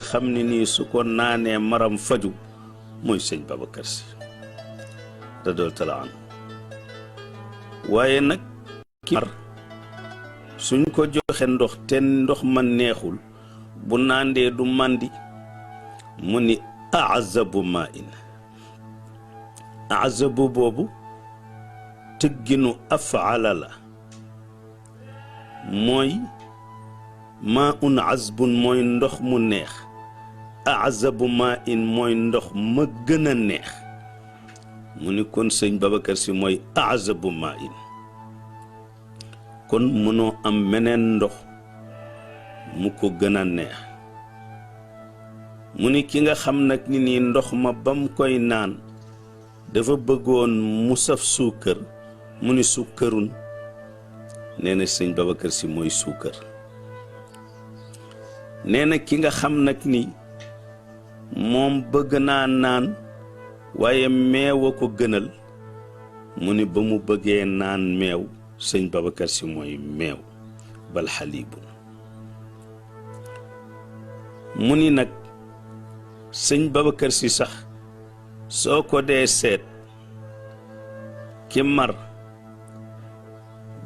xam ne nii su ko naanee maram faju mooy sëñ Babacar Si radiyallaahu taala anhu waaye nag ki mar suñ ko joxe ndox te ndox ma neexul bu naandee du màndi mu ni azabu maa in azabu boobu tëgginu afala la mooy maa un azbun mooy ndox mu neex azabu maa in mooy ndox ma gën a neex mu ni kon sëñ Babacar Si mooy azabu maa in kon mënoo am meneen ndox mu ko gën a neex mu ni ki nga xam nag ni nii ndox ma bam koy naan dafa bëggoon mu saf suukar mu ni suukarun nee na sëñ Babacar Si mooy suukar nee na ki nga xam nag ni moom bëgg naa naan waaye meew a ko gënal mu ni ba mu bëggee naan meew sëñ Babacar Si mooy meew bal xaliibun mu ni nag sëñ Babacar Si sax soo ko dee seet ki mar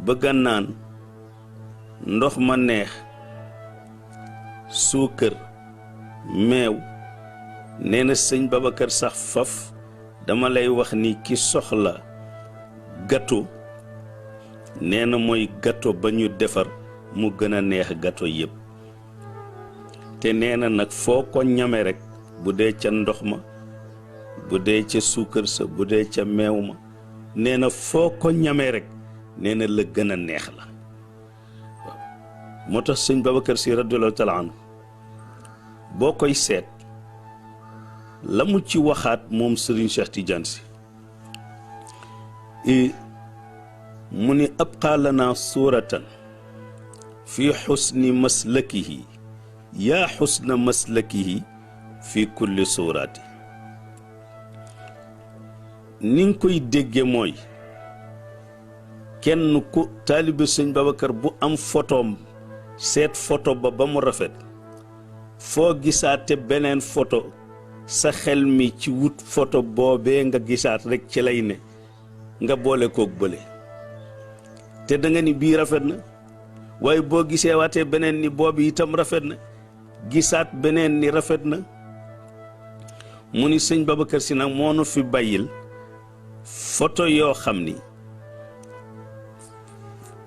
bëgg a naan ndox ma neex suukar meew nee na sëñ Babacar sax faf dama lay wax ni ki soxla gâteau nee na mooy gâteau ba ñu defar mu gën a neex gâteau yépp te nee na nag foo ko ñame rekk bu dee ca ndox ma bu dee ca suukar sa bu dee ca meew ma nee na foo ko ñamee rekk nee na la gën a neex la waaw moo tax sëñ Babacar Si radiyallaahu taala anhu boo koy seet la mu ci waxaat moom Serigne Cheikh Tidiane Sy mu ni abqaa lanaa suuratan fi xusni maslakihi yaa xusna maslakihi fi kulli suuraati ni nga koy dégge mooy kenn ku taalibe sëñ Babacar bu am photoom seet photo ba mu rafet foo gisaate beneen photo sa xel mi ci wut photo boobee nga gisaat rekk ci lay ne nga boole kook bële te da nga ni bii rafet na waaye boo gisee waatee beneen ni boobu itam rafet na gisaat beneen ni rafet na mu ni sëñ Babacar Si nag moo nu fi bàyyil photo yoo xam ni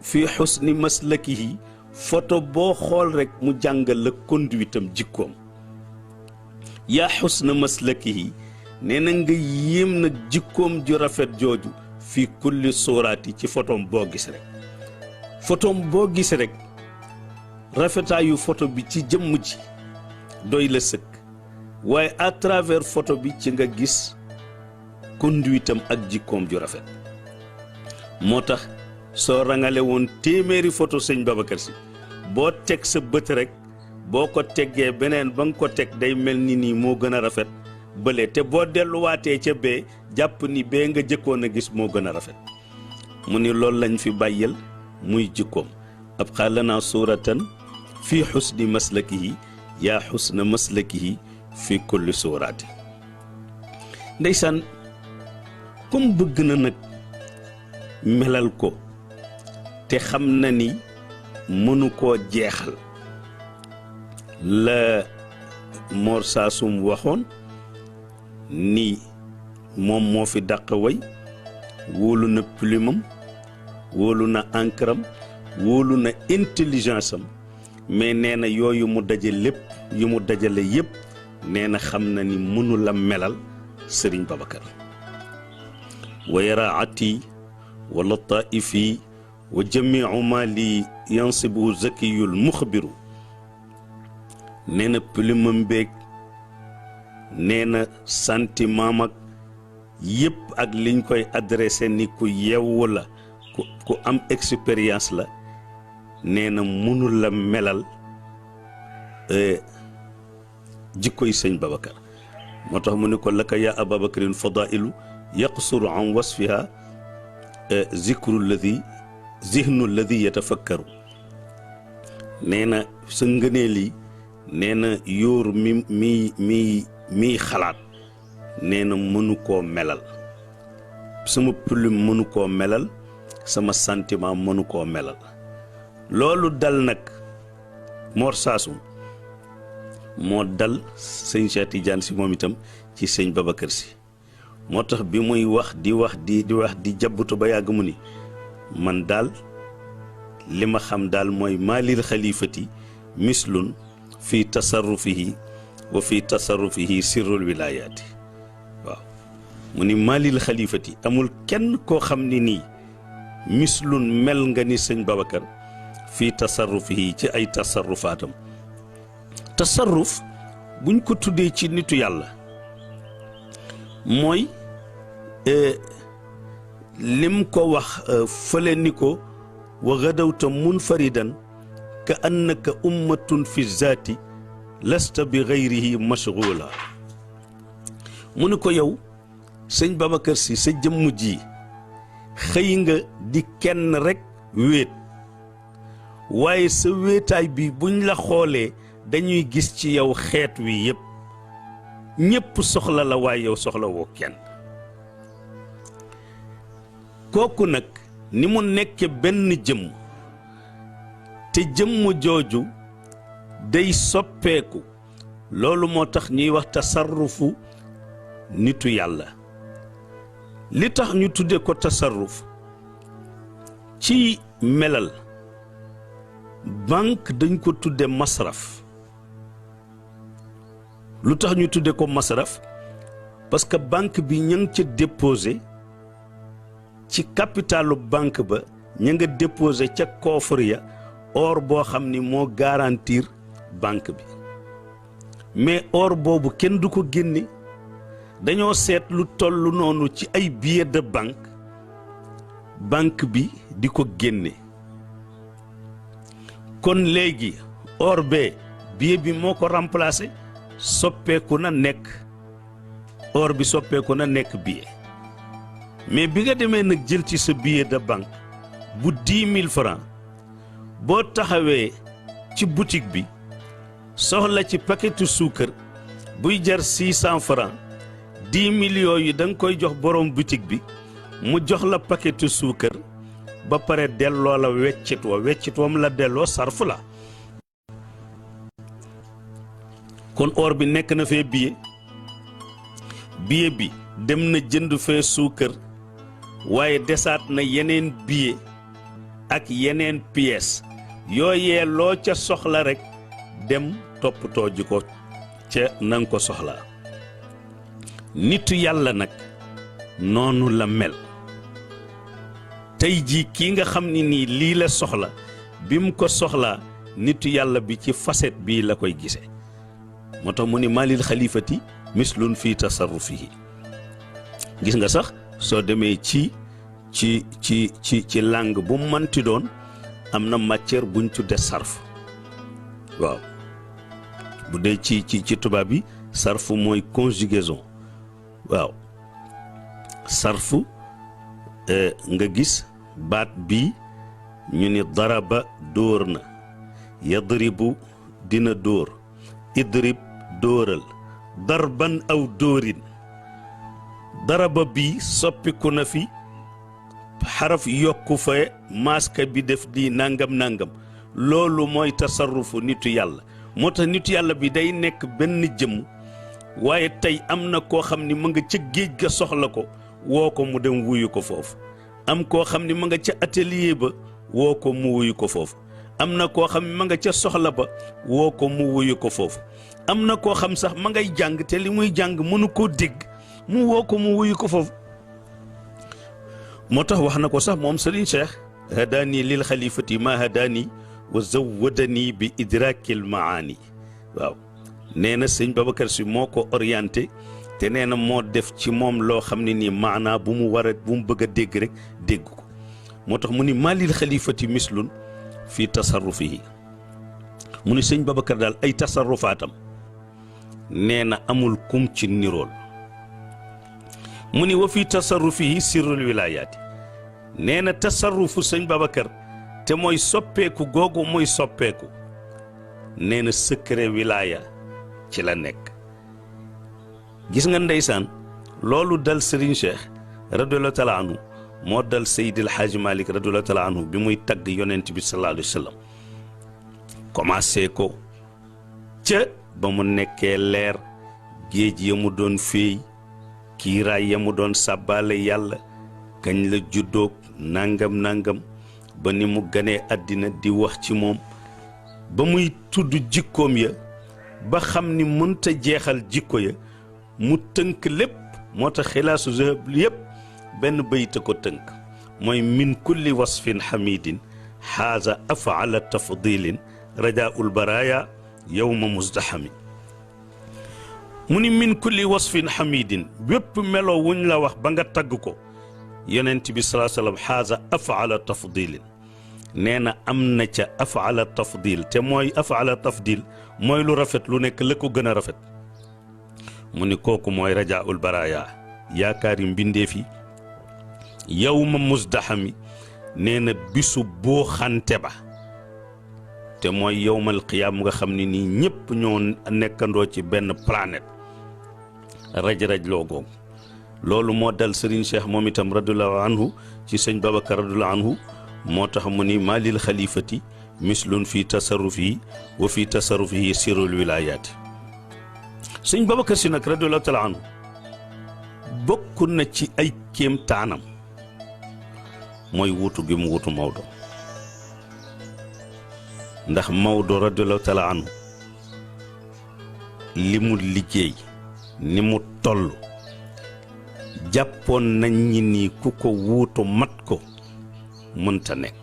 fii xusni maslakihi photo boo xool rekk mu jàngal la conduite am jikkoom yaa xusna maslakihi nee na nga yéem nag jikkoom ju rafet jooju fii kulli suuraati ci photom boo gis rekk photom boo gis rekk rafetaayu photo bi ci jëmm ji doy la sëkk waaye à travers photo bi ci nga gis conduite am ak jikkoom ju rafet moo tax soo rangale woon téeméeri photo sëñ Babacar Si boo teg sa bët rekk boo ko teggee beneen ba nga ko teg day mel ni nii moo gën a rafet bële te boo delluwaatee ca bee jàpp ni bee nga jëkkoon a gis moo gën a rafet mu ni loolu lañ fi bàyyil muy jikkoom abqaa lanaa suuratan fii xusni maslakihi yaa xusna maslakihi fii kulli suuraati ndeysaan comme bëgg na nag melal ko te xam na ni mënu koo jeexal la Mor Saasum waxoon ni moom moo fi dàq way wóolu na plumam wóolu na encre am wóolu na intelligence am mais nee na yooyu mu daje lépp yu mu dajale yépp nee na xam na ni mënu la melal Serigne Babacar wa yaraati wa lataifi wa jamiu ma li yansibu zakiyul muxbiru nee na plumam beeg nee na sentiment ak yépp ak liñ koy adressé ni ku yewwu la ku am expérience la nee na mënul la melal jikkoy sëñ Babacar moo tax mu ne ko laka yaa Ababakarin fadailu yaqsuru an wasfiha zihnu alladi yatafakkaru nee na sa ngëneel yi nee na yóor mi xalaat nee na mënu koo melal, sama plume mënu koo melal, sama sentiment mënu koo melal. loolu dal nag Mor Saasum moo dal sëñ Cheikh Tidiane si moom itam ci sëñ Babacar si. moo tax bi muy wax di jabbutu ba yàgg mu ni man daal li ma xam daal mooy maalil xalifati mislun fi tasarrufihi wa fi tasarrufihi sirrul wilayaati. waaw mu ni maalil xalifati amul kenn koo xam ni nii mislun mel nga ni sëñ Babacar fi tasarrufihi ci ay tasarrufaatam. tasarruf buñ ko tuddee ci nitu yàlla mooy lim ko wax fële ni ko wa gadawta munfaridan ka annaka ummatun fi zaati lasta bi gayrihi mashghula. mu ni ko yow sëñ Babacar si sa jëmm ji xëy nga di kenn rek wéet, waaye sa wéetaay bi buñ la xoolee dañuy gis ci yow xeet wi yépp, ñépp soxla la waaye yow soxla woo kenn. kooku nag ni mu nekke benn jëmm te jëmm jooju day soppeeku, loolu moo tax ñuy wax tasarrufu nitu yàlla. li tax ñu tudde ko tasarruf ci melal, banque dañ ko tudde masraf. lu tax ñu tudde ko masraf parce que banque bi ña ngi ca déposé ci capitalu banque ba, ña nga déposé ca coffre ya or boo xam ni moo garantir banque bi. mais or boobu kenn du ko génne, dañoo seet lu toll noonu ci ay billets de banque bi di ko génne. kon léegi or bee billet bi moo ko remplacé, soppeeku na nekk or bi, soppeeku na nekk billet. mais bi nga demee nag jël ci sa billet de banque bu 10 000 francs, boo taxawee ci boutique bi soxla ci paquetu suukar buy jar 600 francs, 10 millions yi da nga koy jox borom boutique bi, mu jox la paquetu suukar ba pare delloo la weccit wam la delloo sarf la. kon or bi nekk na fee billet bi dem na jënd fee suukar, waaye desaat na yeneen billet ak yeneen pièces yooyee loo ca soxla rek dem toppatoo ji ko ca nanga ko soxlaa. nitu yàlla nag noonu la mel. tey jii kii nga xam ni nii lii la soxla, bi mu ko soxlaa nitu yàlla bi ci facette bii la koy gise. moo tax mu ni maalil xalifati mislun fi tasarrufihi. gis nga sax soo demee ci langue bu manti doon am na matière buñ tudde sarf. waaw bu dee ci tubaab bi sarf mooy conjugaison. waaw sarfu nga gis baat bi ñu ni daraba dóor na, yadribu dina dóor, idrib dóoral, darban aw dóorin. daraba bi soppiku na fi xaraf yokku fa maska bi def di nangam loolu mooy tasarrufu nitu yàlla. moo tax nitu yàlla bi day nekk benn jëmm, waaye tey am na koo xam ni ma nga ca géej ga soxla ko, woo ko mu dem wuyu ko foofu. am koo xam ni ma nga ca atelier ba, woo ko mu wuyu ko foofu. am na koo xam ni ma nga ca soxla ba, woo ko mu wuyu ko foofu. am na koo xam sax ma ngay jàng te li muy jàng mënu koo dégg, mu woo ko mu wuyu ko foofu. moo tax wax na ko sax moom Serigne Cheikh, hadaani lil xalifati ma hadaani wa zawadani bi idrakil maani. waaw nee na sëñ Babacar si moo ko orienté, te nee na moo def ci moom loo xam ne nii maanaa bu mu bëgg a dégg rek dégg ko. moo tax mu ni maalil xalifati mislun fi tasarrufihi. mu ni sëñ Babacar daal ay tasarrufaatam nee na amul kum ci nirool. mu ni wa fi tasarrufihi sirrul wilayaati. nee na tasarrufu sëñ Babacar te mooy soppeeku googu muy soppeeku nee na secret wilaaya ci la nekk. gis nga ndeysaan loolu dal Serigne Cheikh radiyallahu taala anhu moo dal Seydil Hadji Malick radiyallahu taala anhu bi muy tagg yonent bi sallallahu alayhi wa sallam commencé ko ca ba mu nekkee leer géej ya mu doon féey kiiraay ya mu doon sàbbaale yàlla kañ la juddoog nangam ba ni mu ganee àddina di wax ci moom ba muy tudd jikkoom ya ba xam ni mënta jeexal jikko ya mu tënk lépp moo tax xilaasu zahab yépp benn bayta ko tënk mooy min kulli wasfin hamidin xaaza afala tafdilin rajaul baraya yowma muzdahami mu ni min kulli wasfin hamidin bépp melo wuñ la wax ba nga tagg ko yonent bi salaa sallam xaaza afala tafdilin nee na am na ca afala tafdil te mooy afala tafdil mooy lu rafet lu nekk la ko gën a rafet mu ni kooku mooy rajaul baraya yaakaari mbindeef yi yawma muzdahami nee na bisu boo xante ba te mooy yawmal qiyaam nga xam ne nii ñëpp ñoo nekkandoo ci benn planète raj-raj loo googu loolu moo dal Serigne Cheikh moom itam radiyallahu anhu ci sëñ Babacar radiyallahu anhu moo tax mu ni maalil xalifati mislun fi tasarrufihi wa fi tasarrufihi sirul wilayaati sëñ Babacar si nag radiyallahu taala anhu bokk na ci ay kéemtaanam mooy wutu gi mu wutu Maodo ndax Maodo radiyallahu taala anhu li mu liggéey ni mu toll jàppoon nañ ñi nii ku ko wuutu mat ko mënta nekk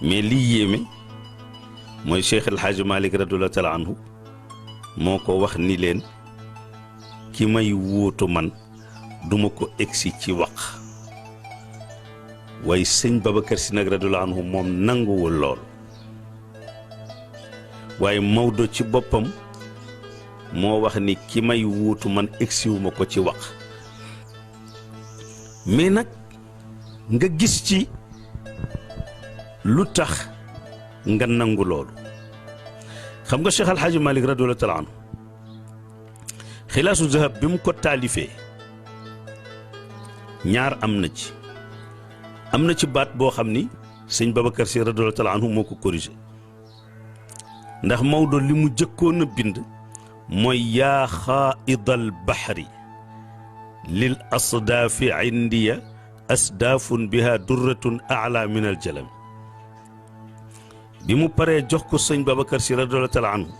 mais lii yéeme mooy Cheikh El Hadj Malick radiyallahu taala anhu moo ko wax ni leen ki may wuutu man duma ko egsi ci wax waaye sëñ Babacar Si nag radiyallahu anhu moom nanguwul lool waaye Maodo ci boppam moo wax ni ki may wuutu man egsiwuma ko ci wax mais nag nga gis ci lu tax nga nangu loolu xam nga Cheikh Al Hadj Malick radiyallahu taala anhu xilaasu zahab bi mu ko taalifee ñaar am na ci baat boo xam ni sëñ Babacar Si radiyallahu taala anhu moo ko corrigé ndax Maodo li mu jëkkoon a bind mooy yaa xaaidal baxri lil asdaafi indiya asdaafun biha durratun ala min al jalam bi mu paree jox ko sëñ Babacar Si radiyallahu taala anhu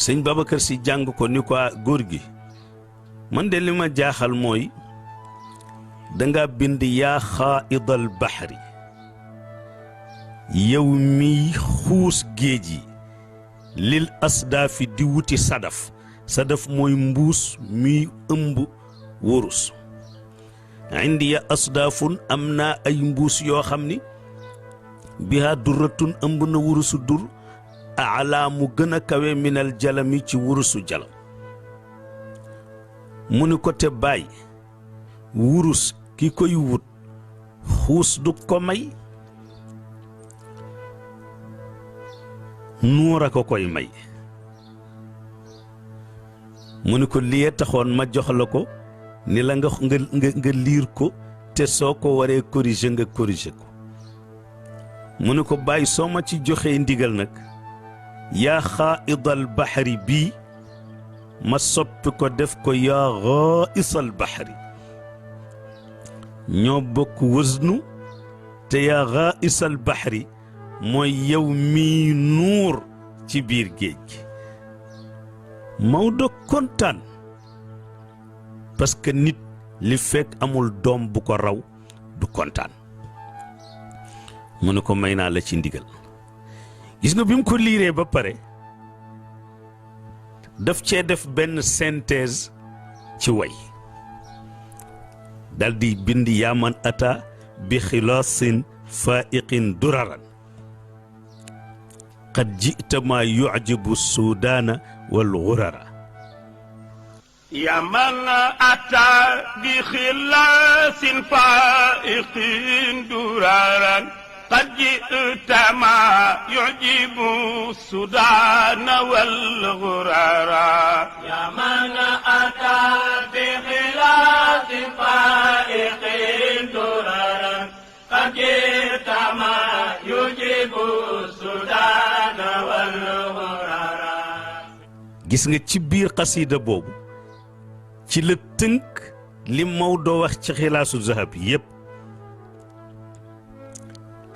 sëñ Babacar Si jàng ko ni ko góor gi man de li ma jaaxal mooy danga bind yaa xaaidal baxri yow miy xuus géej yi lil asdaafi di wuti sadaf mooy mbuus miy ëmb wurus indiya asdaafun am naa ay mbuus yoo xam ni biha durratun ëmb na wurusu dur ala mu gën a kawe minal jalami ci wurusu jalam mu ni ko te bàyyi wurus ki koy wut xuus du ko may nuur a ko koy may mu ni ko liyee taxoon ma jox la ko ni la nga liir ko te soo ko waree corriger nga corriger ko mu ni ko bàyyi soo ma ci joxee ndigal nag yaa xaaidal baxari bii ma soppi ko def ko yaa xaaisal baxari ñoo bokk wësnu te yaa xaaisal baxari mooy yow mii nuur ci biir géej gi Maodo kontaan parce que nit li fekk amul doom bu ko raw du kontaan mu ne ko may naa la ci ndigal gis nga bi mu ko liiree ba pare daf cee def benn synthèse ci way dal di bind yaaman ata bi xilaasin faiqin duraran qad ji'ta ma yu'jibu sudaana wal ghurara يا من أتى بخلاص فائق درارا قد جئت ما يعجب السودان والغرارا يا من أتى بخلاف فائق درارا قد جئت ما يعجب السودان والغرارا. gis nga ci biir xasida boobu ci la tënk li Maodo wax ci xilaasu zahab yépp.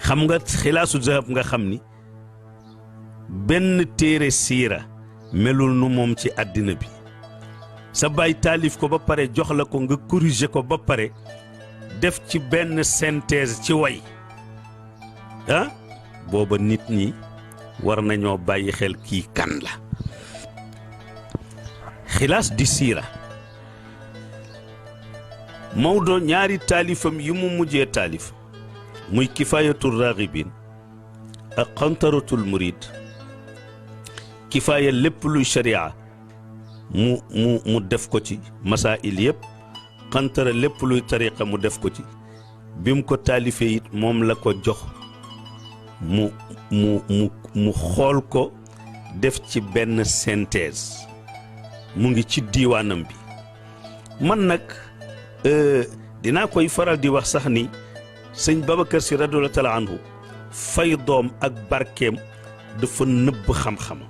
xam nga xilaasu zahab nga xam ni benn téere siira melul nu moom ci àddina bi. sa baay taalif ko ba pare jox la ko nga corriger ko ba pare def ci benn synthèse ci way ah booba nit ñi war nañoo bàyyi xel kii kan la. xilaas di siira Maodo ñaari taalifam yi mu mujjee taalif muy kifaayatul raaxibin ak xantaratul murid. kifaaya lépp luy sharia mu def ko ci masaa'il yëpp. xantara lépp luy tariqa mu def ko ci. bim ko taalifee it moom la ko jox mu xool ko def ci benn synthèse mu ngi ci diiwaanam bi. man nag dinaa koy faral di wax sax ni sëñ Babacar Si radiyallaahu taala anhu fay doom ak barkeem dafa nëbb xam-xamam.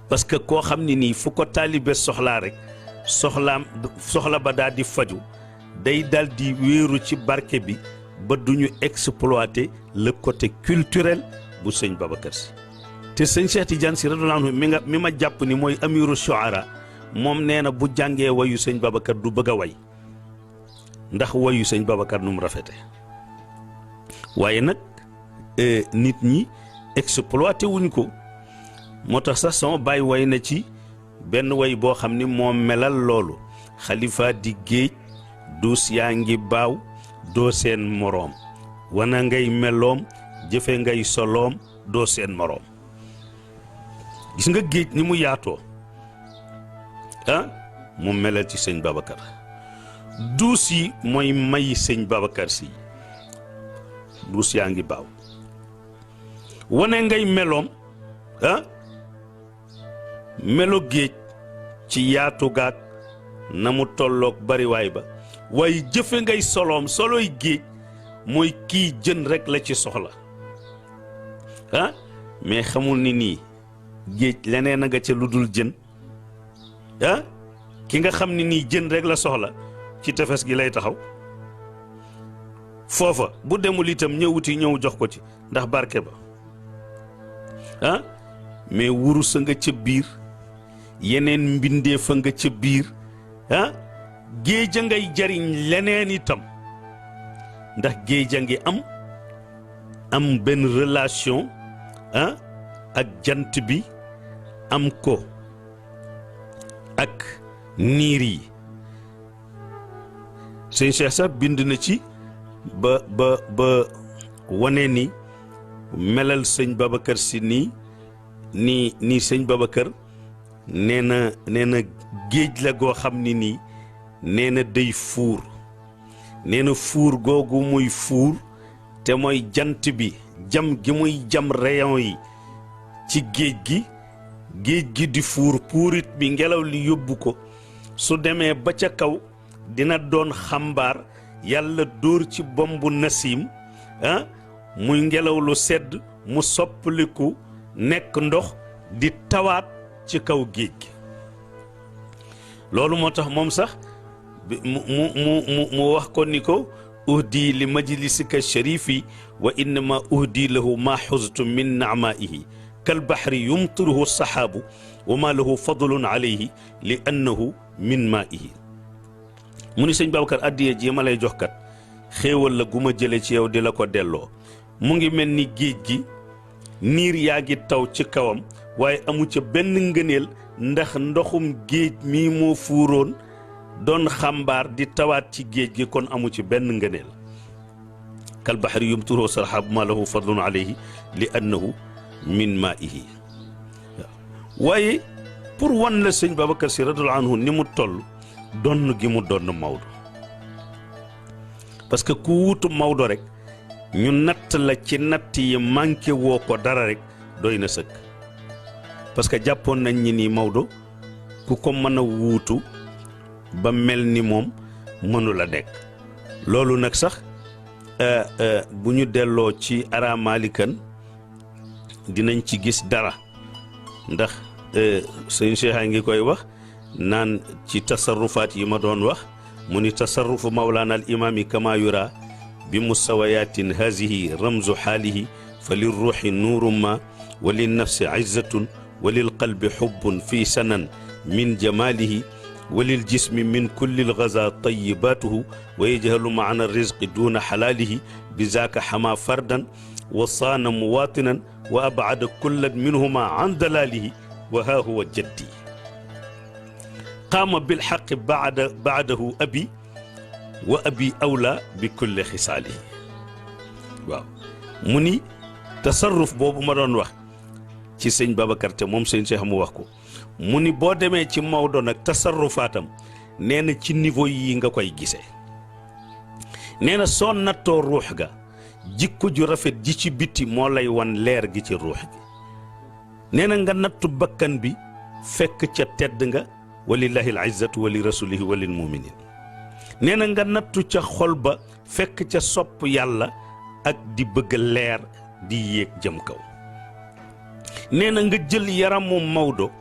parce que koo xam ni nii fu ko taalibe soxlaa rek soxla ba daal di faju day dal di wéeru ci barke bi ba duñu exploiter le côté culturel bu sëñ Babacar Si. te sëñ Cheikh Tidiane Si radiyallaahu anhu mi ma jàpp ni mooy amiru shuara moom nee na bu jàngee wayu sëñ Babacar du bëgg a way ndax wayu sëñ Babacar nu mu rafete waaye nag nit ñi exploité wuñ ko. moo tax sax sama baay way na ci benn way boo xam ni moo melal loolu. xalifa di géej duus yaa ngi baaw doo seen moroom wana ngay meloom jëfe ngay soloom doo seen moroom. gis nga géej ni mu yaatoo ah mu melal ci sëñ Babacar. duus yi mooy may sëñ Babacar Si duus yaa ngi baaw wane ngay meloom ah melo géej ci yaatu gaag na mu tolloog bariwaay ba waaye jëfe ngay soloom soloy géej mooy kii jën rekk la ci soxla ah mais xamul ni nii géej leneen a nga ca lu dul jën ah ki nga xam ni nii jën rekk la soxla ci tefes gi lay taxaw foofa bu demul itam ñëwuti ñëw jox ko ci ndax barke ba ah mais wurus a nga ca biir yeneen mbindee fa nga ca biir ah géej a ngay jariñ leneen itam ndax géej a ngi am benn relation ah ak jant bi am ko ak niir yi. sëñ Cheikh sax bind na ci ba wane ni melal sëñ Babacar Si nii sëñ Babacar nee na géej la goo xam ni nii nee na day fuur nee na fuur googu muy fuur te mooy jant bi jam gi muy jam rayon yi ci géej gi di fuur puurit bi ngelaw li yóbbu ko su demee ba ca kaw dina doon xambaar yàlla dóor ci bombu nasim ah muy ngelaw lu sedd mu soppaliku nekk ndox di tawaat ci kaw géej gi. loolu moo tax moom sax mu wax ko ni ko uhdi li majlisika sharifi wa innama uhdi lahu ma xuztu min naamaihi kal bahri yumtiruhu saxaabu wa ma lahu fadlun alayhi li annahu min maihi. mu ni sëñ Babacar addiye ji ma lay jox kat xéewal la gu ma jële ci yow di la ko delloo mu ngi mel ni géej gi niir yaa ngi taw ci kawam waaye amu ca benn ngëneel ndax ndoxum géej mii moo fuuroon doon xambaar di tawaat ci géej gi kon amu ci benn ngëneel kal bahri yumtiruhu saxaabu ma lahu fadlun alayhi li annahu min maihi. waaye pour wan la sëñ Babacar Si radiyallaahu anhu ni mu toll donn gi mu donn Maodo parce que ku wuutu Maodo rek ñu natt la ci natt yi manqué woo ko dara rek doy na sëkk parce que jàppoon nañ ñi ni Maodo ku ko mën a wuutu ba mel ni moom mënu la nekk loolu nag sax bu ñu delloo ci aramalikan dinañ ci gis dara ndax sëñ Cheikh a ngi koy wax naan ci tasarrufaat yi ma doon wax mu ni tasarrufu mawlaana al imaami kama yura bi mustawayatin hazihi ramzu xaalihi fa lil ruuxi nuurun ma wa lil nafsi izzatun wa lil qalbi xubbun fi sanan min jamalihi wa lil jismi min kulli lgaza tayibatuhu wa yajhalu maana rizqi duna xalaalihi bi zaaka xama fardan wa saana muwatinan wa abcada kullan minhuma an dalaalihi wa haa huwa jaddi qaama bilxaqi bacdahu abi wa abi awla bi kulli xisaalihi waaw mu ni tasarruf boobu ma doon wax ci sëñ Babacar te moom sëñ Cheikh mu wax ko mu ni boo demee ci Maodo nag tasarrufaatam nee na ci niveau yi nga koy gisee nee na soo nattoo ruux ga jikko ju rafet ji ci bitti moo lay wan leer gi ci ruux gi nee na nga nattu bakkan bi fekk ca tedd nga walillahi al izzatu wa li rasulihi wa lil muminin nee na nga nattu ca xol ba fekk ca sopp yàlla ak di bëgg leer di yéeg jëm kaw nee na nga jël yaramu Maodo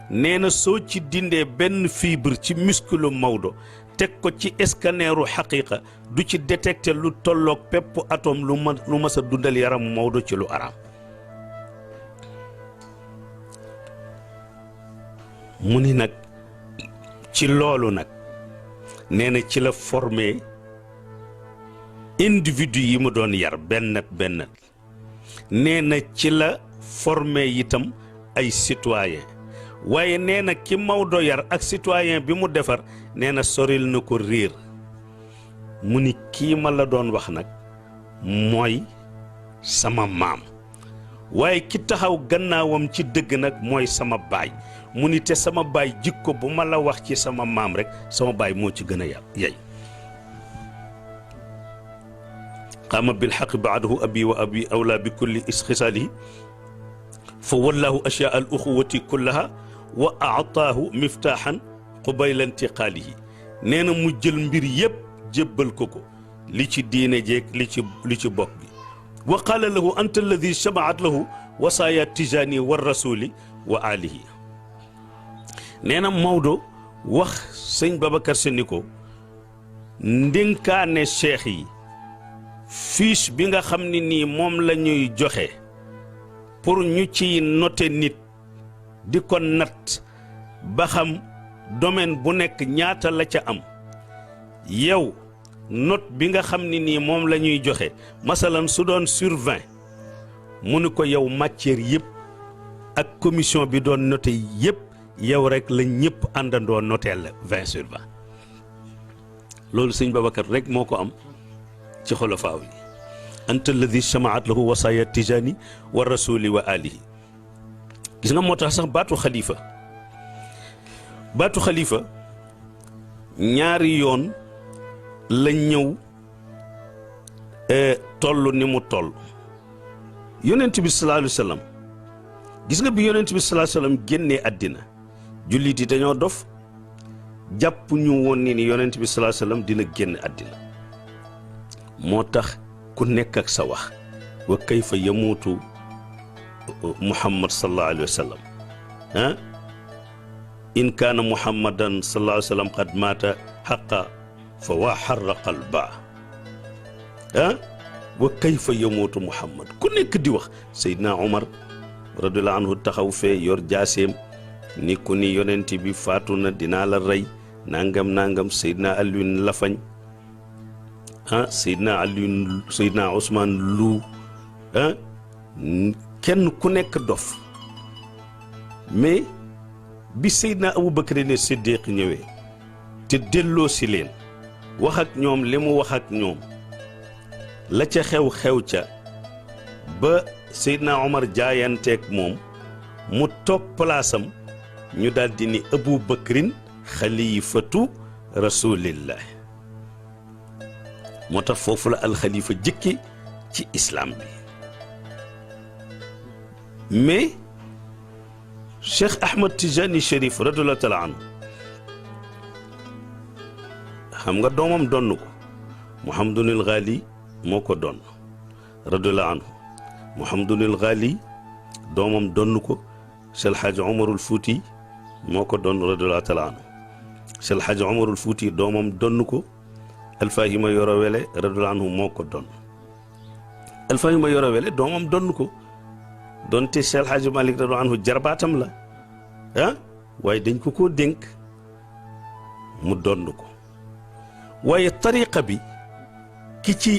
nee na soo ci dindee benn fibre ci muscule Maodo teg ko ci scanneru xaqiqa du ci détecté lu tolloog pepp atome lu mas a dundal yaramu Maodo ci lu araam mu ni nag ci loolu nag nee na ci la formé individu yi mu doon yar bennat nee na ci la formé itam ay citoyen waaye nee na ki Maodo yar ak citoyen bi mu defar nee na soril na ko réer mu ni kii ma la doon wax nag mooy sama maam waaye ki taxaw gannaawam ci dëgg nag mooy sama baay mu ni te sama baay jikko bu ma la wax ci sama maam rek sama baay moo ci gën a yey qaama bilxaqi baadahu abi wa abi awla bi kulli xisaalihi fa wallahu ashyaa al uxuwati kullaha wa aataahu miftaaxan qubayla intiqaalihi nee na mu jël mbir yépp jébbal ko li ci diine jeeg li ci bokk gi wa qaala lahu anta alladi shamaat lahu wasaaya tijaani wa rasuli wa alihi nee na Maodo wax sëñ Babacar Sy ni ko ndénkaane cheikh yi fiche bi nga xam ne nii moom la ñuy joxe pour ñu ci noter nit di ko natt ba xam domaine bu nekk ñaata la ca am yow note bi nga xam ne nii moom la ñuy joxe masalan su doon sur 20 mu ni ko yow matière yëpp ak commission bi doon noté yëpp yow rek la ñëpp àndandoo noteel la 20 sur 20 loolu sëñ Babacar rek moo ko am ci xolofaaw yi anta alladi shamaat lahu wasaaya tijaani wa rasuli wa alihi gis nga moo tax sax baatu xalifa ñaari yoon la ñëw toll ni mu toll yonent bi sallallahu alayhi wa sallam gis nga bi yonent bi sallallahu alayhi wa sallam génnee àddina jullit yi dañoo dof jàpp ñu woon ni yonent bi sallallahu alayhi wa sallam dina génn àddina moo tax ku nekk ak sa wax wa kayfa yamuutu muhammad sallallahu alayhi wa sallam in kaana muhammadan sallallahu alayhi wa sallam qad maata xaqa fa waa xarraqa albaa wa kayfa yamuutu muhammad ku nekk di wax Seydina Omar radiyallahu anhu taxaw fee yor jaaseem ni ku ni yonent bi faatu na dinaa la rey nangam Seydina Alioune Lafañ Seydina Alioune Seydina Ousmane Lou kenn ku nekk dof mais bi Seydina Aboubacar ne Siddiq ñëwee te delloo si leen wax ak ñoom li mu wax ak ñoom la ca xew ca ba Seydina Omar jaayanteeg moom mu toog palaasam ñu daal di ni Aboubacarin xalifatu rasulillah moo tax foofu la alxalifa jëkki ci islam bi mais Cheikh Ahmad Tijani Chérif radiyallahu taala anhu xam nga doomam donn ko Mouhamadunil Ghali moo ko donn radiyallahu anhu Mouhamadunil Ghali doomam donn ko Cheikh El Hadj Omarul Fouti moo ko donn radiyallahu taala anhu Cheikh El Hadj Omarul Fouti doomam donn ko Alfahima Yoro Wele radiyallahu anhu moo ko donn Alfahima Yoro Wele doomam donn ko donte Cheikh El Hadj Malick radiyallahu anhu jarbaatam la ah waaye dañ ko koo dénk mu donn ko waaye tariqa bi ki ci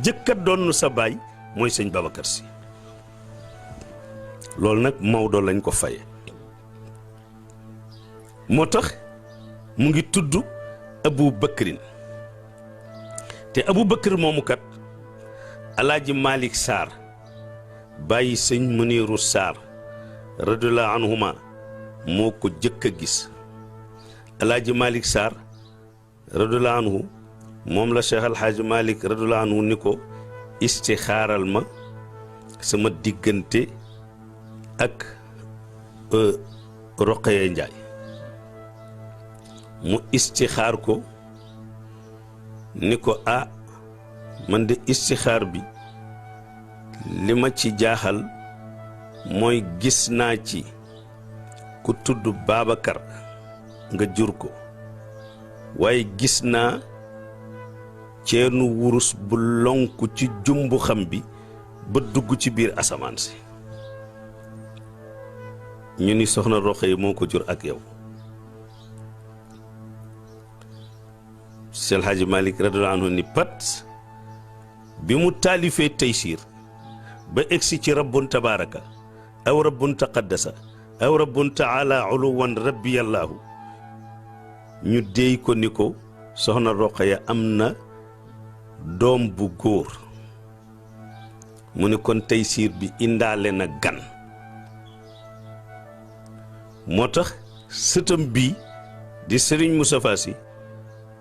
jëkka donn sa baay mooy sëñ Babacar Si loolu nag Maodo lañ ko faye moo tax mu ngi tudd Abu Bakrin te Abu Bakr moomu kat Alaaji Malick Sarr bàyyi sëñ Muniru Sarr radiyallahu anhuma moo ko jëkk a gis Alaaji Malick Sarr radiyallahu anhu moom la Cheikh El Hadj Malick radiyallahu anhu ni ko istixaaral ma sama diggante ak Roqaya Njaay mu istixaar ko ni ko ah man de istixaar bi li ma ci jaaxal mooy gis naa ci ku tudd Babacar nga jur ko waaye gis naa ceenu wurus bu lonku ci jumbu xam bi ba dugg ci biir asamaan si ñu ni soxna Roqaya moo ko jur ak yow Cheikh El Hadj Malick radiyallahu anhu ni pat bi mu taalifee Taysiir ba egsi ci rabbun tabaraka aw rabbun taqaddasa aw rabbun taala uluwan rabbiyallahu ñu déy ko ni ko soxna Roqaya am na doom bu góor mu ni kon Taysiir bi indaale na gan moo tax sëtam bii di Serigne Moustapha Sy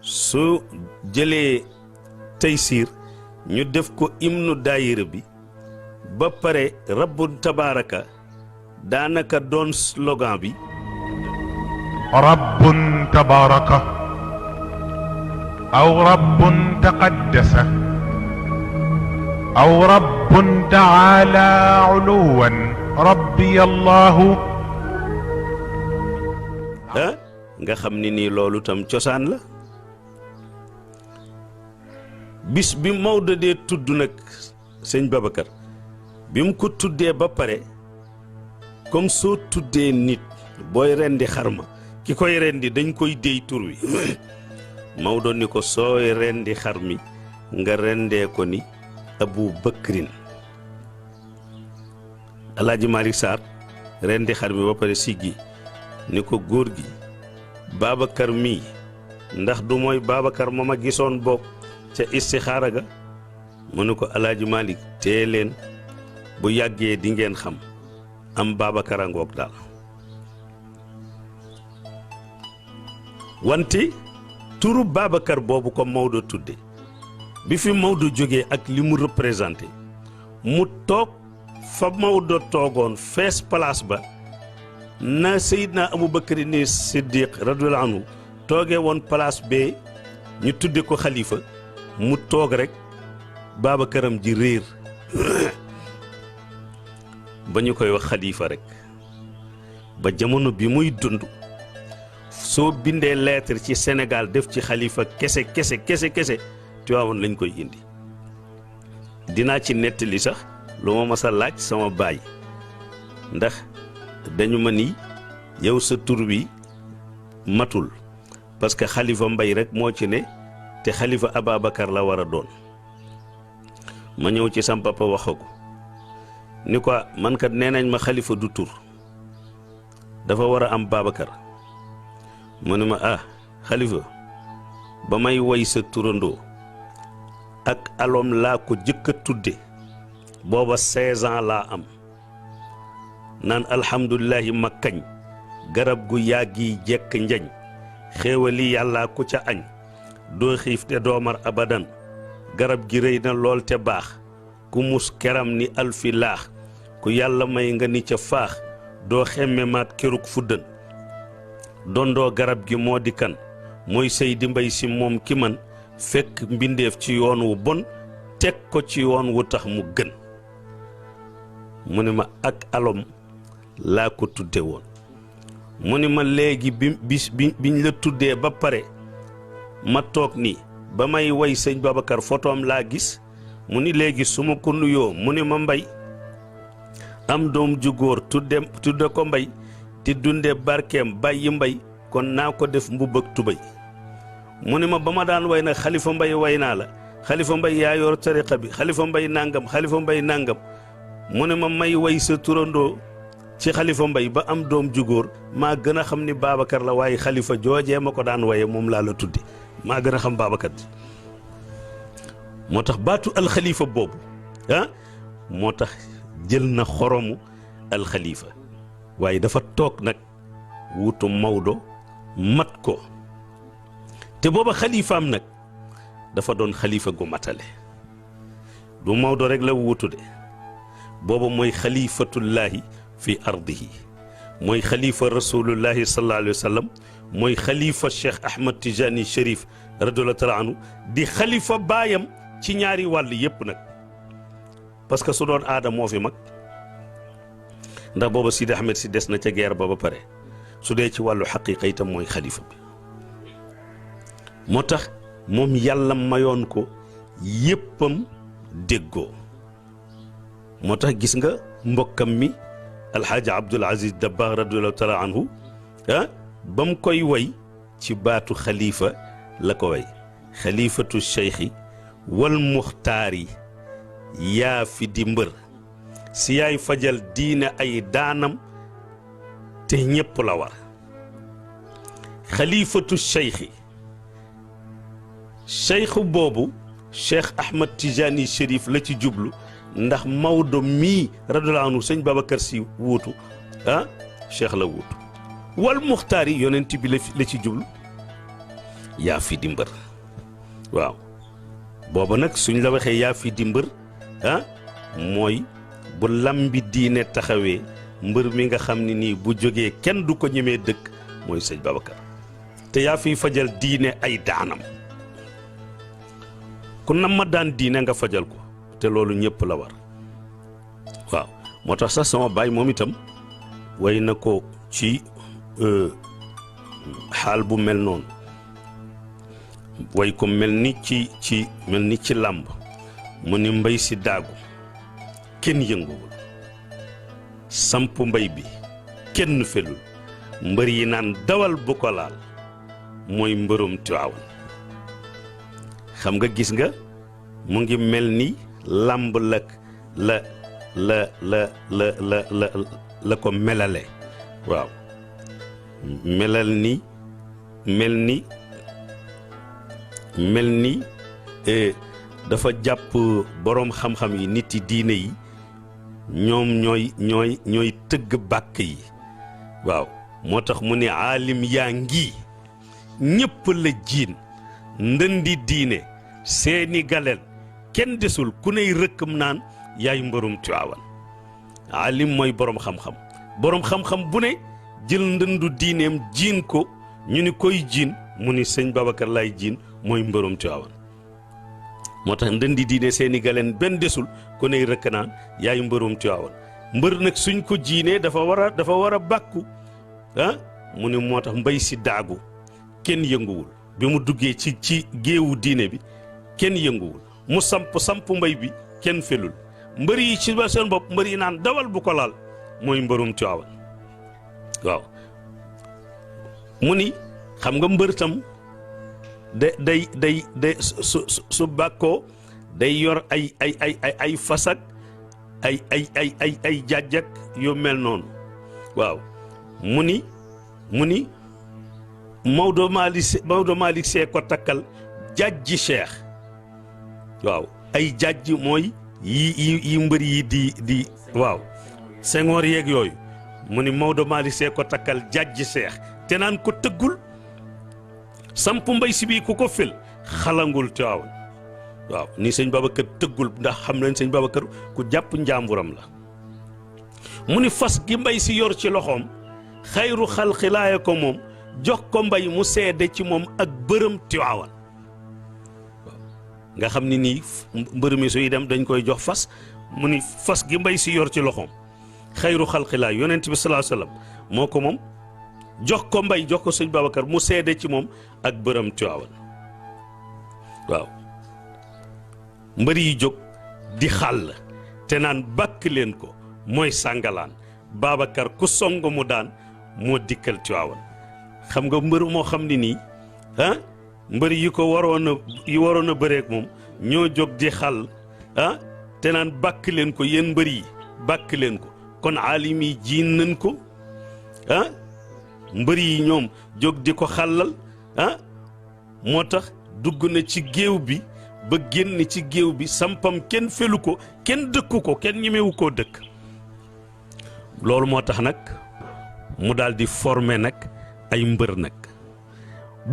su jëlee Taysiir ñu def ko imnu daayira bi ba pare rabbun tabaraka daanaka doon slogan bi rabbun tabaraka aw rabbun taqaddasa aw rabbun taala uluwan rabbiyallahu ah nga xam ni nii loolu tam cosaan la bis bi Maodo dee tudd nag sëñ Babacar bi mu ko tuddee ba pare comme soo tuddee nit booy rendi xarma ki koy rendi dañ koy déy tur wi Maodo ni ko sooy rendi xar mi nga rendee ko ni Abu Bakrin Alaaji Malick Sarr rendi xar mi ba pare siggi ni ko góor gi Babacar mii ndax du mooy Babacar ma ma gisoon bokk ca istixaara ga mu ne ko Alaaji Malick tee leen bu yàggee di ngeen xam am Babacar a ngoog daal wante turu Babacar boobu ko Maodo tudde bi fi Maodo jógee ak li mu représenté mu toog fa Maodo toogoon fees place ba na Seydina Aboubacar ni Siddiq radiyallahu anhu toogee woon place bee ñu tudde ko xalifa mu toog rek Babakaram ji réer ba ñu koy wax xalifa rek ba jamono bi muy dund soo bindee lettre ci Sénégal def ci xalifa kese Tiwaawan lañ koy indi dinaa ci nettali sax lu ma mas a laaj sama baay ndax dañu ma ni yow sa tur wi matul parce que xalifa Mbay rek moo ci ne te xalifa Ababacar la war a doon ma ñëw ci sam papa wax ko ni ko man kat nee nañ ma xalifa du tur dafa war a am Babacar mu ne ma xalifa ba may woy sa turandoo ak alom laa ko jëkk a tudde booba 16 ans laa am naan alhamdulillahi ma kañ garab gu yàggi jekk njañ xéewali yàlla ku ca añ doo xiif te doomar abadan garab gi rëy na lool te baax ku mus keram ni alfi laax ku yàlla may nga ni ca faax doo xemme maat keruk fuddan dondoo garab gi moo di kan mooy Seydi Mbay Si moom ki man fekk mbindeef ci yoon wu bon teg ko ci yoon wu tax mu gën mu ni ma ak alom laa ko tudde woon mu ni ma léegi biñ la tuddee ba pare ma toog nii ba may way sëñ Babacar fotoom laa gis mu ni léegi su ma ko nuyoo mu ni ma Mbay am doom ju góor tudde ko Mbay di dunde barkeem bàyyi Mbay kon naa ko def mbubb ak tubay mu ni ma ba ma daan way nag Xalifa Mbay way naa la Xalifa Mbay yaa yor tariqa bi Xalifa Mbay nangam Xalifa Mbay nangam mu ni ma may way sa turandoo ci Xalifa Mbay ba am doom ju góor maa gën a xam ni Babacar la waaye Xalifa joojee ma ko daan waye moom laa la tudde maa gën a xam Babacar ji moo tax baatu alxalifa boobu moo tax jël na xoromu alxalifa waaye dafa toog nag wutu Maodo mat ko te booba xalifaam nag dafa doon xalifa gu matale du Maodo rek la wutu de booba mooy xalifatullahi fi ardihi mooy xalifa rasulullahi sallallahu alayhi wa sallam mooy xalifa Cheikh Ahmad Tijani Cherif radiyallahu taala anhu di xalifa baayam ci ñaari wàll yépp nag parce que su doon aada moo fi mag ndax booba Sidi Ahmed si des na ca guerre ba pare su dee ci wàllu xaqiqa itam mooy xalifa bi moo tax moom yàlla mayoon ko yéppam déggoo moo tax gis nga mbokkam mi alxaaji Abdul Aziz Dabakh radiyallahu taala anhu ba mu koy way ci baatu xalifa la ko way xalifatu cheikhi wal muxtaari yaa fi di mbër si yaay fajal diine ay daanam te ñépp la war xalifatu cheikhi cheikhu boobu Cheikh Ahmad Tijani Cherif la ci jublu ndax Maodo mii radiyallahu anhu sëñ Babacar Si wuutu cheikh la wuutu wal muxtaar yi yonent bi la ci jublu yaa fi di mbër waaw booba nag suñ la waxee yaa fi di mbër mooy bu lambi diine taxawee mbër mi nga xam ne nii bu jógee kenn du ko ñemee dëkk mooy sëñ Babacar te yaa fi fajal diine ay daanam ku nam ma daan diine nga fajal ko te loolu ñëpp la war waaw moo tax sax sama baay moom itam way na ko ci xaal bu mel noonu way ko mel ni ci làmb mu ni mbay si daagu kenn yënguwul samp mbay bi kenn felul mbër yi naan dawal bu ko laal mooy mbërum Tiwaawan xam nga gis nga mu ngi mel ni làmb la ko melale waaw mel ni dafa jàpp boroom xam-xam yi nit yi diine yi ñoom ñooy tëgg bàkk yi waaw moo tax mu ne aalim yaa ngi ñépp la jiin ndëndi diine seeni galeel kenn desul ku ney rëkkam naan yaay mbërum Tiwaawan aalim mooy boroom xam-xam bu ne jël ndëndu diineem jiin ko ñu ni koy jiin mu ni sëñ Babacar lay jiin mooy mbërum Tiwaawan moo tax ndëndi diine seeni galeen benn desul ku ney rëkk naan yaay mbërum Tiwaawan mbër nag suñ ko jiinee dafa war a bàkku mu ni moo tax mbay si daagu kenn yënguwul bi mu duggee ci géewu diine bi kenn yënguwul mu samp mbay bi kenn felul mbër yi ci ba seen bopp mbër yi naan dawal bu ko laal mooy mbërum Tiwaawan waaw mu ni xam nga mbër tam day su bàkkoo day yor ay fasak ay jàjjak yu mel noonu waaw mu ni Maodo Malick see ko takkal jàjji cheikh waaw ay jàjj mooy yi mbër yi di waaw Senghor yeeg yooyu mu ni Maodo Malick see ko takkal jàjji cheikh te naan ko tëggul samp mbay si bii ku ko fil xalangul Tiwaawan waaw ni sëñ Babacar tëggul ndax xam nañ sëñ Babacar ku jàpp njàmburam la mu ni fas gi mbay si yor ci loxoom xayru xalqilaaya ko moom jox ko mbay mu seede ci moom ak bërëm Tiwaawan nga xam ni nii mbër mi suy dem dañ koy jox fas mu ni fas gi mbay si yor ci loxoom xayru xalqilaay yonent bi sallallahu alayhi wasallam moo ko moom jox ko mbay jox ko sëñ Babacar mu seede ci moom ak bërëm Tiwaawan waaw mbër yi jóg di xàll te naan bàkk leen ko mooy sàngalaan Babacar ku song mu daan moo dikkal Tiwaawan xam nga mbër moo xam ni nii ah mbër yi ko waroon a bëreek moom ñoo jóg di xàll ah te naan bàkk leen ko yéen mbër yi bàkk leen ko kon aalim yi jiin nañ ko ah mbër yi ñoom jóg di ko xàllal ah moo tax dugg na ci géew bi ba génn ci géew bi sampam kenn felu ko kenn dëkku ko kenn ñemewu koo dëkk loolu moo tax nag mu daal di former nag ay mbër nag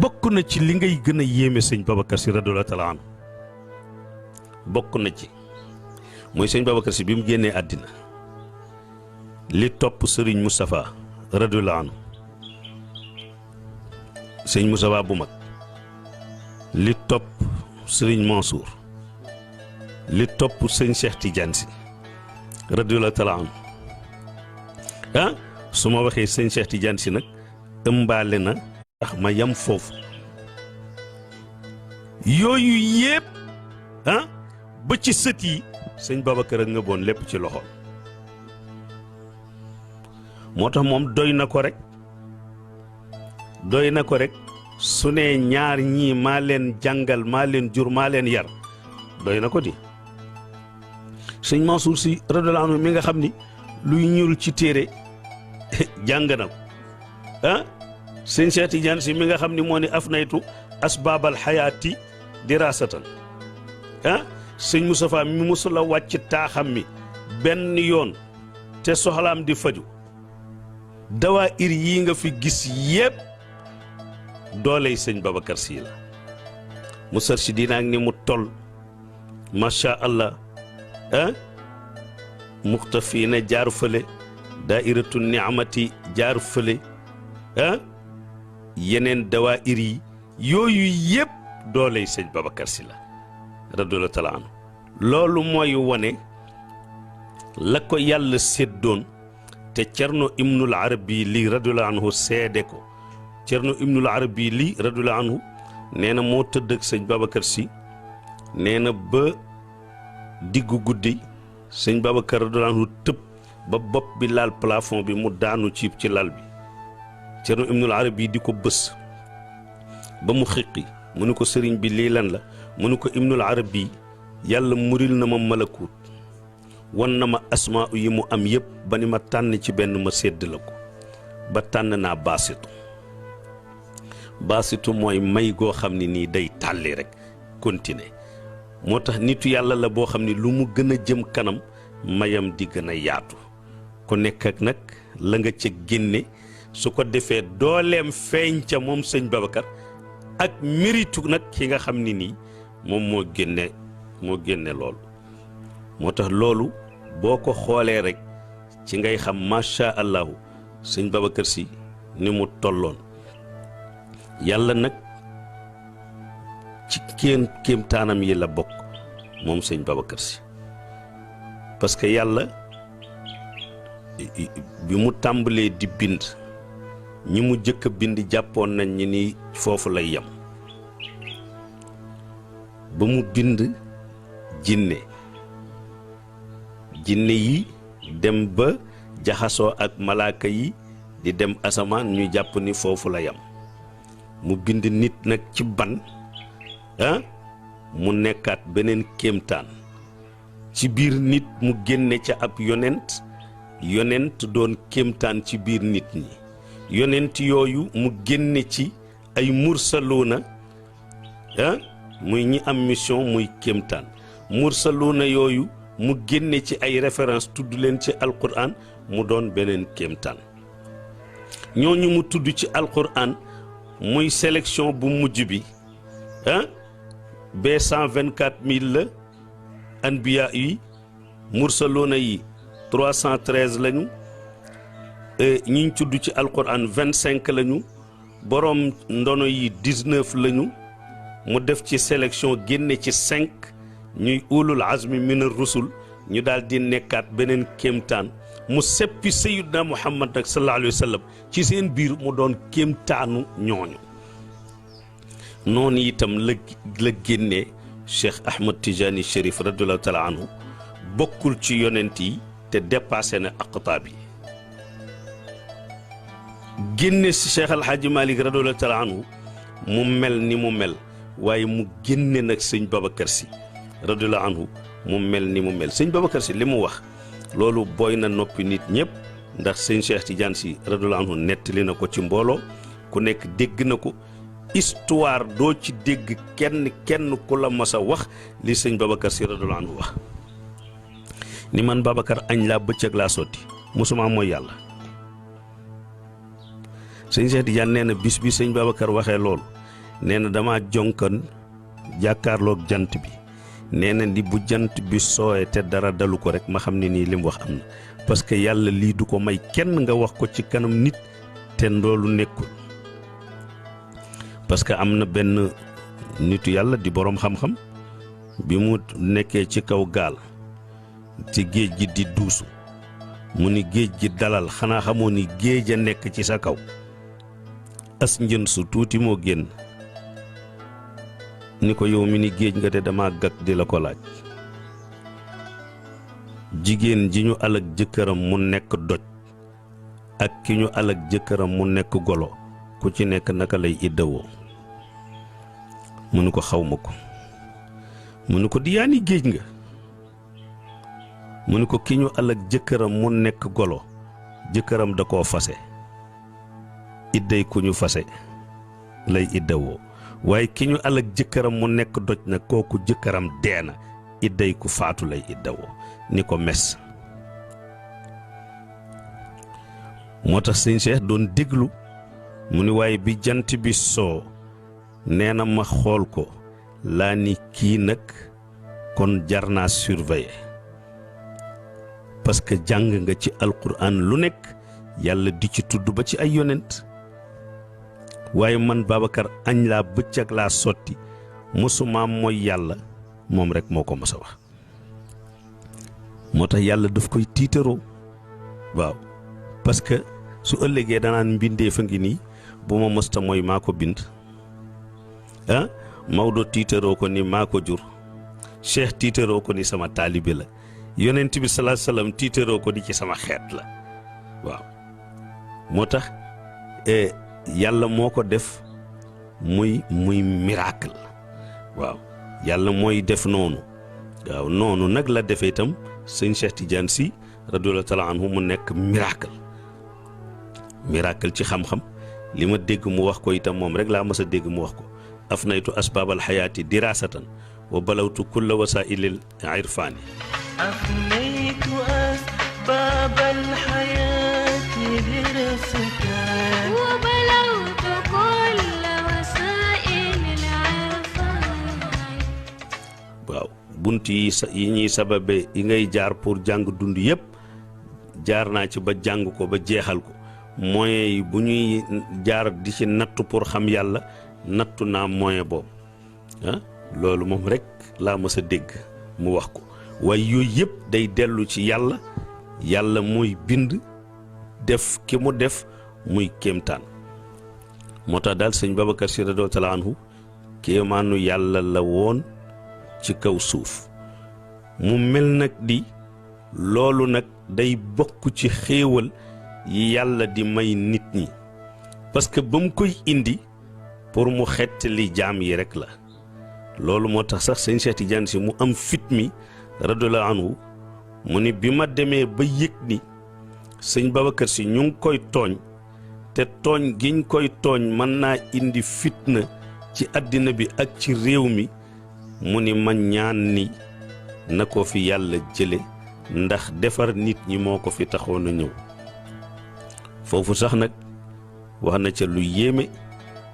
bokk na ci li ngay gën a yéeme sëñ Babacar Sy radiyallahu taala anhu bokk na ci mooy sëñ Babacar Sy bi mu génnee àddina li topp Serigne Moustapha radiyallahu anhu sëñ Moustapha bu mag li topp Serigne Mansour li topp sëñ Cheikh Tidiane Sy radiyallahu taala anhu ah su ma waxee sëñ Cheikh Tidiane Sy nag ëmbaale na ndax ma yam foofu yooyu yépp ah ba ci sët yi sëñ Babacar a nga boon lépp ci loxo moo tax moom doy na ko rek su ne ñaar ñii maa leen jàngal maa leen jur maa leen yar doy na ko di sëñ Mansour Sy radiyallahu anhu mi nga xam ni luy ñuul ci téere jàng na ko ah sëñ Cheikh Tidiane Sy mi nga xam ni moo ni afnaytu asbaabal xayaati dirasatan ah sëñ Moustapha mi musula wàcc taaxam mi benn yoon te soxlaam di faju dawaa ir yi nga fi gis yépp dooley sëñ Babacar Sy la Moustarchidine ak ni mu toll macha allah ah muxtafiina jaar fële daairatu niamati jaar fële ah yeneen dawaayir yi yooyu yépp dooley sëñ Babacar Sy la radiyallahu taala anhu loolu mooy wone la ko yàlla séddoon te Cerno Ibnul Arabi lii radiyallahu anhu seede ko Cerno Ibnul Arabi lii radiyallahu anhu nee na moo tëdd ak sëñ Babacar Sy nee na ba diggu guddi sëñ Babacar radiyallahu anhu tëb ba bopp bi laal plafond bi mu daanu ci lal bi Cerno Ibnul Arabi di ko bës ba mu xiqi mu ni ko sëriñ bi lii lan la mu ni ko Ibnul Arabi yàlla muril na ma malakut wan na ma asmaa yi mu am yëpp ba ni ma tànn ci benn ma sédd la ko ba tànn naa baasitu mooy may goo xam ne nii day tàlli rek continuer moo tax nitu yàlla la boo xam ne lu mu gën a jëm kanam mayam di gën a yaatu ku nekk ak nag la nga ca génne su ko defee dooleem feeñ ca moom sëñ Babacar ak méritu nag ki nga xam ne nii moom moo génne loolu moo tax loolu boo ko xoolee rek ci ngay xam macha allahu sëñ Babacar Sy ni mu tolloon yàlla nag ci kéemtaanam yi la bokk moom sëñ Babacar Sy parce que yàlla bi mu tàmbalee di bind ñi mu jëkk a bind jàppoon nañ ñi ni foofu lay yem ba mu bind jinne yi dem ba jaxasoo ak malaaka yi di dem asamaan ñu jàpp ni foofu la yem mu bind nit nag ci ban mu nekkaat beneen kéemtaan ci biir nit mu génne ca ab yonent doon kéemtaan ci biir nit ñi yonent yooyu mu génne ci ay mursaluuna muy ñi am mission muy kéemtaan mursaluuna yooyu mu génne ci ay référence tudd leen ci alquran mu doon beneen kéemtaan ñooñu mu tudd ci alquran muy sélection bu mujj bi bee 124 000 la anbiya yi mursaloona yi 313 lañu ñiñ tudd ci alquran 25 lañu borom ndono yi 19 lañu mu def ci sélection génne ci 5 ñuy ulul azmi min ar-rusul ñu daal di nekkaat beneen kéemtaan mu seppi sayyidna Muhammad nag sallallahu alayhi wa sallam ci seen biir mu doon kéemtaanu ñooñu noonu itam la génnee Cheikh Ahmad Tijani Chérif radiyallahu taala anhu bokkul ci yonent yi te dépassé na aqtaab yi génne si Cheikh Al Hadji Malick radiyallahu taala anhu mu mel ni mu mel waaye mu génne nag sëñ Babacar Sy radiyallahu anhu mu mel ni mu mel sëñ Babacar Sy li mu wax loolu booy na noppi nit ñëpp ndax sëñ Cheikh Tidiane Sy radiyallahu anhu nettali na ko ci mbooloo ku nekk dégg na ko histoire doo ci dégg kenn ku la mas a wax li sëñ Babacar Sy radiyallahu anhu wax ni man Babacar añ laa bëccëg laa sotti musuma mooy yàlla sëñ Cheikh Tidiane nee na bis bi sëñ Babacar waxee loolu nee na dama jonkan jàkkaarloog jant bi nee na di bu jant bi sooyee te dara dalu ko rek ma xam ne nii li mu wax am na parce que yàlla lii du ko may kenn nga wax ko ci kanam nit te loolu nekkul parce que am na benn nitu yàlla di boroom xam-xam bi mu nekkee ci kaw gaal ci géej gi di duusu mu ni géej gi dalal xanaa xamoo ni géej a nekk ci sa kaw as njën su tuuti moo génn ni ko yow mi ni géej nga de dama gag di la ko laaj jigéen ji ñu alag jëkkëram mu nekk doj ak ki ñu alag jëkkëram mu nekk golo ku ci nekk naka lay iddawoo mu ni ko xawma ko mu ni ko diyaani géej nga mu ni ko ki ñu alag jëkkëram mu nekk golo jëkkëram da koo fase idday ku ñu fase lay iddawoo waaye ki ñu alag jëkkëram mu nekk doj nag kooku jëkkëram deena idday ku faatu lay iddawoo ni ko mes moo tax sëñ Cheikh doon déglu mu ni waaye bi jant bi soo nee na ma xool ko laa ni kii nag kon jar naa surveiller parce que jàng nga ci alquran lu nekk yàlla di ci tudd ba ci ay yonent waaye man Babacar añ laa bëccëg laa sotti mosuma mooy yàlla moom rek moo ko mos a wax moo tax yàlla daf koy tiitaroo waaw parce que su ëllëgee danaan mbindee fa ngi nii bu ma mosta mooy maa ko bind ah Maodo tiitaroo ko ni maa ko jur Cheikh tiitaroo ko ni sama taalibe la yonent bi sallallahu alayhi wasallam tiitaroo ko ni ci sama xeet la waaw moo tax yàlla moo ko def muy miracle waaw yàlla mooy def noonu waaw noonu nag la defee itam sëñ Cheikh Tidiane Sy radiyallahu taala anhu mu nekk miracle ci xam-xam li ma dégg mu wax ko itam moom rek laa mas a dégg mu wax ko afnaytu asbaabal xayaati dirasatan wa balawtu kulla wasaa'ilil irfaani afnaytu asbaabal xayaati dirasatan wa balawtu kulla wasaa'ilil irfaani waaw bunt yi ñuy sababe yi ngay jaar pour jàng dund yépp jaar naa ci ba jàng ko ba jeexal ko moyens yi bu ñuy jaar di ci nattu pour xam yàlla nattu naa moyen boobu loolu moom rek laa mës a dégg mu wax ko waaye yooyu yëpp day dellu ci yàlla muy bind def ki mu def muy kéemtaan moo tax daal sëñ Babacar Sy radiyallahu taala anhu kéemaanu yàlla la woon ci kaw suuf mu mel nag di loolu nag day bokk ci xéewal yi yàlla di may nit ñi parce que ba mu koy indi pour mu xettali jaam yi rek la loolu moo tax sax sëñ Cheikh Tidiane Sy mu am fit mi radiyallahu anhu mu ni bi ma demee ba yëg ni sëñ Babacar Sy ñu ngi koy tooñ te tooñ giñ koy tooñ mën naa indi fitna ci àddina bi ak ci réew mi mu ni ma ñaan ni na ko fi yàlla jële ndax defar nit ñi moo ko fi taxoon a ñëw foofu sax nag wax na ca lu yéeme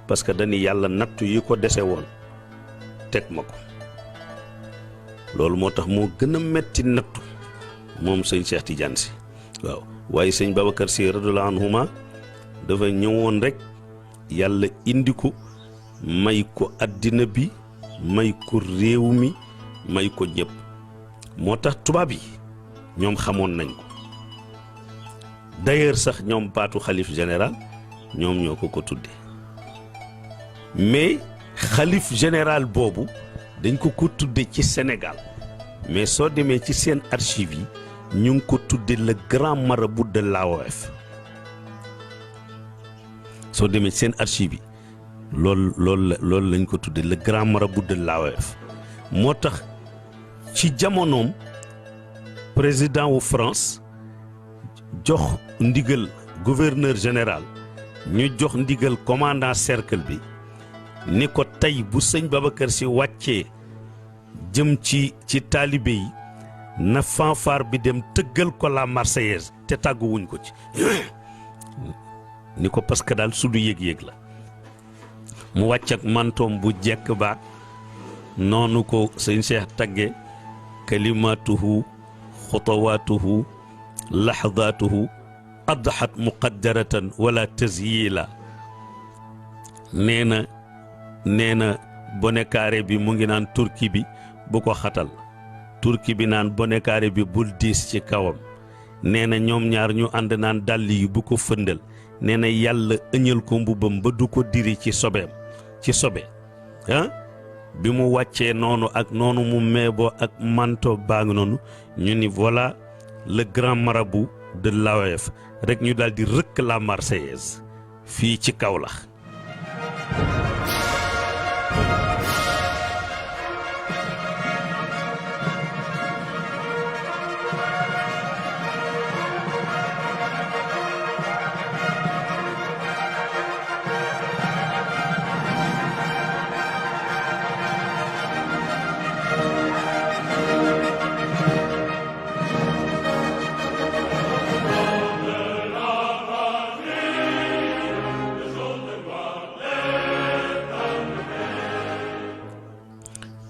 parce que dañu yàlla nattu yi ko dese woon teg ma ko loolu moo tax moo gën a metti nattu moom sëñ Cheikh Tidiane Sy waaw waaye sëñ Babacar Sy radiyallahu anhuma dafa ñëwoon rek yàlla indi ko may ko àddina bi may ko réew mi may ko ñëpp moo tax tubaab yi ñoom xamoon nañ ko d'ailleurs sax ñoom baatu xalif général ñoom ñoo ko tudde mais xalif général boobu dañ ko tudde ci Sénégal mais soo demee ci seen archive yi ñu ngi ko tudde le grand marabout de l'AOF soo demee ci seen archive yi loolu lañ ko tudde le grand marabout de l'AOF moo tax ci jamonoom président wu France jox ndigal gouverneur général ñu jox ndigal commandant cercle bi ni ko tey bu sëñ Babacar Sy wàccee jëm ci taalibe yi na fanfare bi dem tëggal ko la Marseillaise te tàgguwuñ ko ci ni ko parce que daal sudu yëg-yëg la mu wàcc ak mantoom bu jekk ba noonu ko sëñ Cheikh tagge kalimatuhu xutawaatuhu laxdaatuhu adxat muqaddaratan wala tasyila nee na bonekaare bi mu ngi naan turki bi bu ko xatal turki bi naan bonekaare bi bul diis ci kawam nee na ñoom ñaar ñu ànd naan dàll yi bu ko fëndal nee na yàlla ëñal ko mbubam ba du ko diri ci sobe bi mu wàccee noonu ak noonu mu meeboo ak manto baa ngi noonu ñu ni voilà le grand marabout de l'AOF rek ñu daal di rëkk la Marseillaise fii ci Kaolack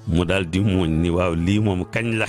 mu daal di muuñ ni waaw lii moom kañ la